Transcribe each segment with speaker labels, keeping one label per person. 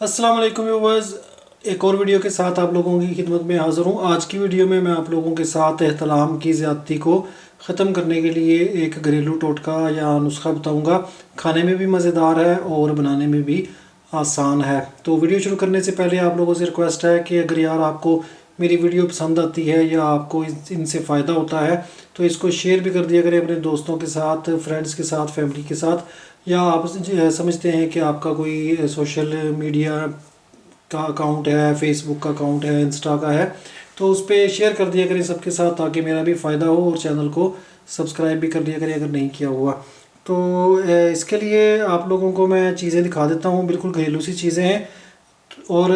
Speaker 1: अस्सलाम वालेकुम व्यूअर्स, एक और वीडियो के साथ आप लोगों की खिदमत में हाज़िर हूँ। आज की वीडियो में मैं आप लोगों के साथ एहतलाम की ज़्यादती को ख़त्म करने के लिए एक घरेलू टोटका या नुस्खा बताऊँगा। खाने में भी मज़ेदार है और बनाने में भी आसान है। तो वीडियो शुरू करने से पहले आप लोगों से रिक्वेस्ट है कि अगर यार आपको मेरी वीडियो पसंद आती है या आपको इनसे फ़ायदा होता है तो इसको शेयर भी कर दिया करें अपने दोस्तों के साथ, फ्रेंड्स के साथ, फैमिली के साथ। या आप समझते हैं कि आपका कोई सोशल मीडिया का अकाउंट है, फेसबुक का अकाउंट है, इंस्टा का है, तो उस पर शेयर कर दिया करें सबके साथ ताकि मेरा भी फ़ायदा हो और चैनल को सब्सक्राइब भी कर दिया करें अगर नहीं किया हुआ। तो इसके लिए आप लोगों को मैं चीज़ें दिखा देता हूँ, बिल्कुल घरेलू सी चीज़ें हैं। और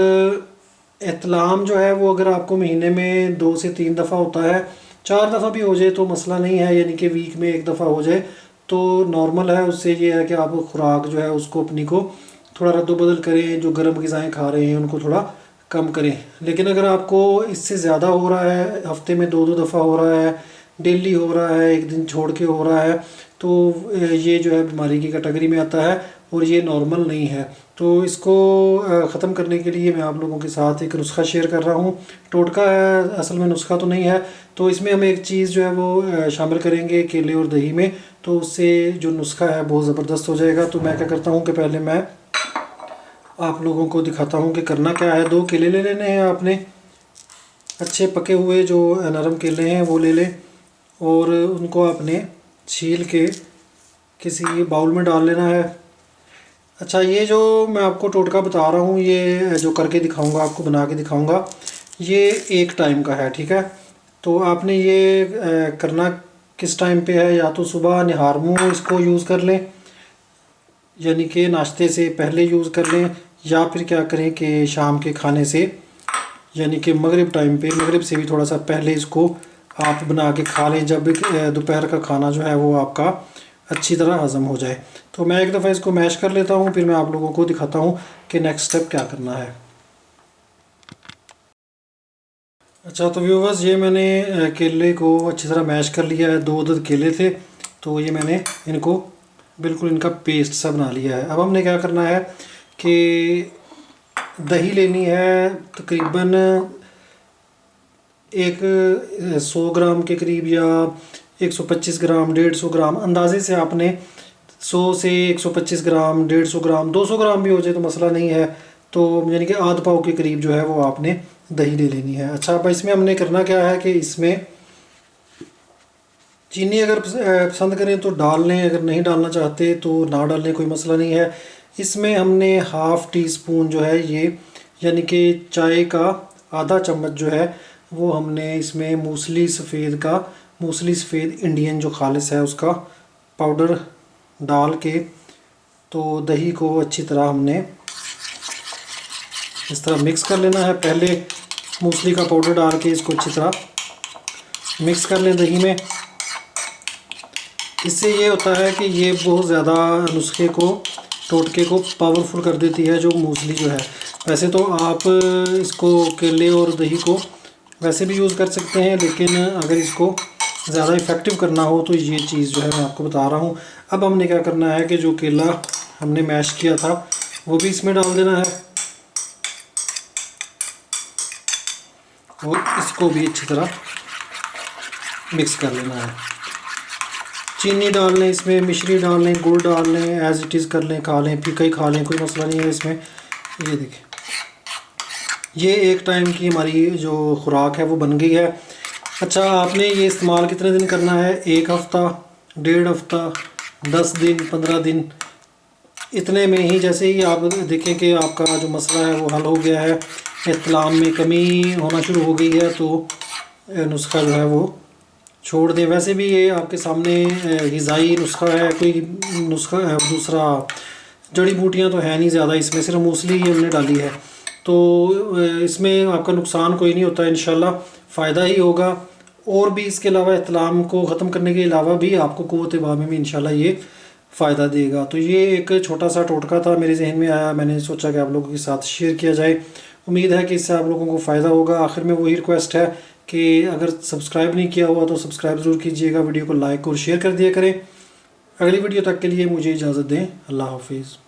Speaker 1: एहतलाम जो है वो अगर आपको महीने में 2 से 3 दफ़ा होता है, 4 दफ़ा भी हो जाए तो मसला नहीं है, यानी कि वीक में 1 दफ़ा हो जाए तो नॉर्मल है। उससे ये है कि आप खुराक जो है उसको अपनी को थोड़ा रद्दोबदल करें, जो गर्म ग़िज़ाएँ खा रहे हैं उनको थोड़ा कम करें। लेकिन अगर आपको इससे ज़्यादा हो रहा है, हफ्ते में 2-2 दफ़ा हो रहा है, डेली हो रहा है, एक दिन छोड़ के हो रहा है, तो ये जो है बीमारी की कैटेगरी में आता है और ये नॉर्मल नहीं है। तो इसको ख़त्म करने के लिए मैं आप लोगों के साथ एक नुस्खा शेयर कर रहा हूँ। टोटका है, असल में नुस्खा तो नहीं है। तो इसमें हम एक चीज़ जो है वो शामिल करेंगे केले और दही में, तो उससे जो नुस्खा है बहुत ज़बरदस्त हो जाएगा। तो मैं क्या करता हूँ कि पहले मैं आप लोगों को दिखाता हूँ कि करना क्या है। 2 केले ले लेने हैं आपने, अच्छे पके हुए जो नरम केले हैं वो ले लें और उनको आपने छील के किसी बाउल में डाल लेना है। अच्छा, ये जो मैं आपको टोटका बता रहा हूँ, ये जो करके दिखाऊंगा, आपको बना के दिखाऊंगा, ये एक टाइम का है, ठीक है। तो आपने ये करना किस टाइम पे है, या तो सुबह निहार मुँह इसको यूज़ कर लें, यानी कि नाश्ते से पहले यूज़ कर लें, या फिर क्या करें कि शाम के खाने से, यानी कि मगरिब टाइम पे, मगरिब से भी थोड़ा सा पहले इसको आप बना के खा लें, जब दोपहर का खाना जो है वो आपका अच्छी तरह हज़म हो जाए। तो मैं एक दफ़ा इसको मैश कर लेता हूँ, फिर मैं आप लोगों को दिखाता हूँ कि नेक्स्ट स्टेप क्या करना है। अच्छा, तो व्यूवर्स, ये मैंने केले को अच्छी तरह मैश कर लिया है। 2 अदद केले थे, तो ये मैंने इनको बिल्कुल इनका पेस्ट सा बना लिया है। अब हमने क्या करना है कि दही लेनी है, तकरीबन एक 100 ग्राम के करीब या 125 ग्राम, 150 ग्राम अंदाजे से आपने 100 से 125 ग्राम, 150 ग्राम, 200 ग्राम भी हो जाए तो मसला नहीं है। तो यानी कि आध पाव के करीब जो है वो आपने दही ले लेनी है। अच्छा, अब इसमें हमने करना क्या है कि इसमें चीनी अगर पसंद करें तो डाल लें, अगर नहीं डालना चाहते तो ना डालें, कोई मसला नहीं है। इसमें हमने हाफ़ टी स्पून जो है ये, यानी कि चाय का आधा चम्मच जो है वो हमने इसमें मूसली सफ़ेद इंडियन जो खालिस है उसका पाउडर डाल के, तो दही को अच्छी तरह हमने इस तरह मिक्स कर लेना है। पहले मूसली का पाउडर डाल के इसको अच्छी तरह मिक्स कर लें दही में। इससे ये होता है कि ये बहुत ज़्यादा नुस्खे को, टोटके को पावरफुल कर देती है जो मूसली जो है। वैसे तो आप इसको केले और दही को वैसे भी यूज़ कर सकते हैं, लेकिन अगर इसको ज़्यादा इफ़ेक्टिव करना हो तो ये चीज़ जो है मैं आपको बता रहा हूँ। अब हमने क्या करना है कि जो केला हमने मैश किया था वो भी इसमें डाल देना है और इसको भी अच्छी तरह मिक्स कर लेना है। चीनी डाल लें, इसमें मिश्री डाल लें, गुड़ डाल लें, एज़ इट इज़ कर लें, खा लें, फीका ही खा लें, कोई मसला नहीं है इसमें। ये देखें, ये एक टाइम की हमारी जो खुराक है वो बन गई है। अच्छा, आपने ये इस्तेमाल कितने दिन करना है? 1 हफ़्ता, 1.5 हफ़्ता, 10 दिन, 15 दिन, इतने में ही जैसे ही आप देखें कि आपका जो मसला है वो हल हो गया है, एहतलाम में कमी होना शुरू हो गई है, तो नुस्खा जो है वो छोड़ दें। वैसे भी ये आपके सामने ग़िज़ाई नुस्खा है, कोई नुस्खा दूसरा जड़ी बूटियां तो है नहीं ज़्यादा, इसमें सिर्फ मूसली ही हमने डाली है, तो इसमें आपका नुकसान कोई नहीं होता, इंशाल्लाह फ़ायदा ही होगा। और भी इसके अलावा एहतलाम को ख़त्म करने के अलावा भी आपको क़ुव्वत बामे में इंशाल्लाह ये फ़ायदा देगा। तो ये एक छोटा सा टोटका था, मेरे जहन में आया, मैंने सोचा कि आप लोगों के साथ शेयर किया जाए। उम्मीद है कि इससे आप लोगों को फ़ायदा होगा। आखिर में वही रिक्वेस्ट है कि अगर सब्सक्राइब नहीं किया हुआ तो सब्सक्राइब ज़रूर कीजिएगा, वीडियो को लाइक और शेयर कर दिया करें। अगली वीडियो तक के लिए मुझे इजाज़त दें। अल्लाह हाफिज़।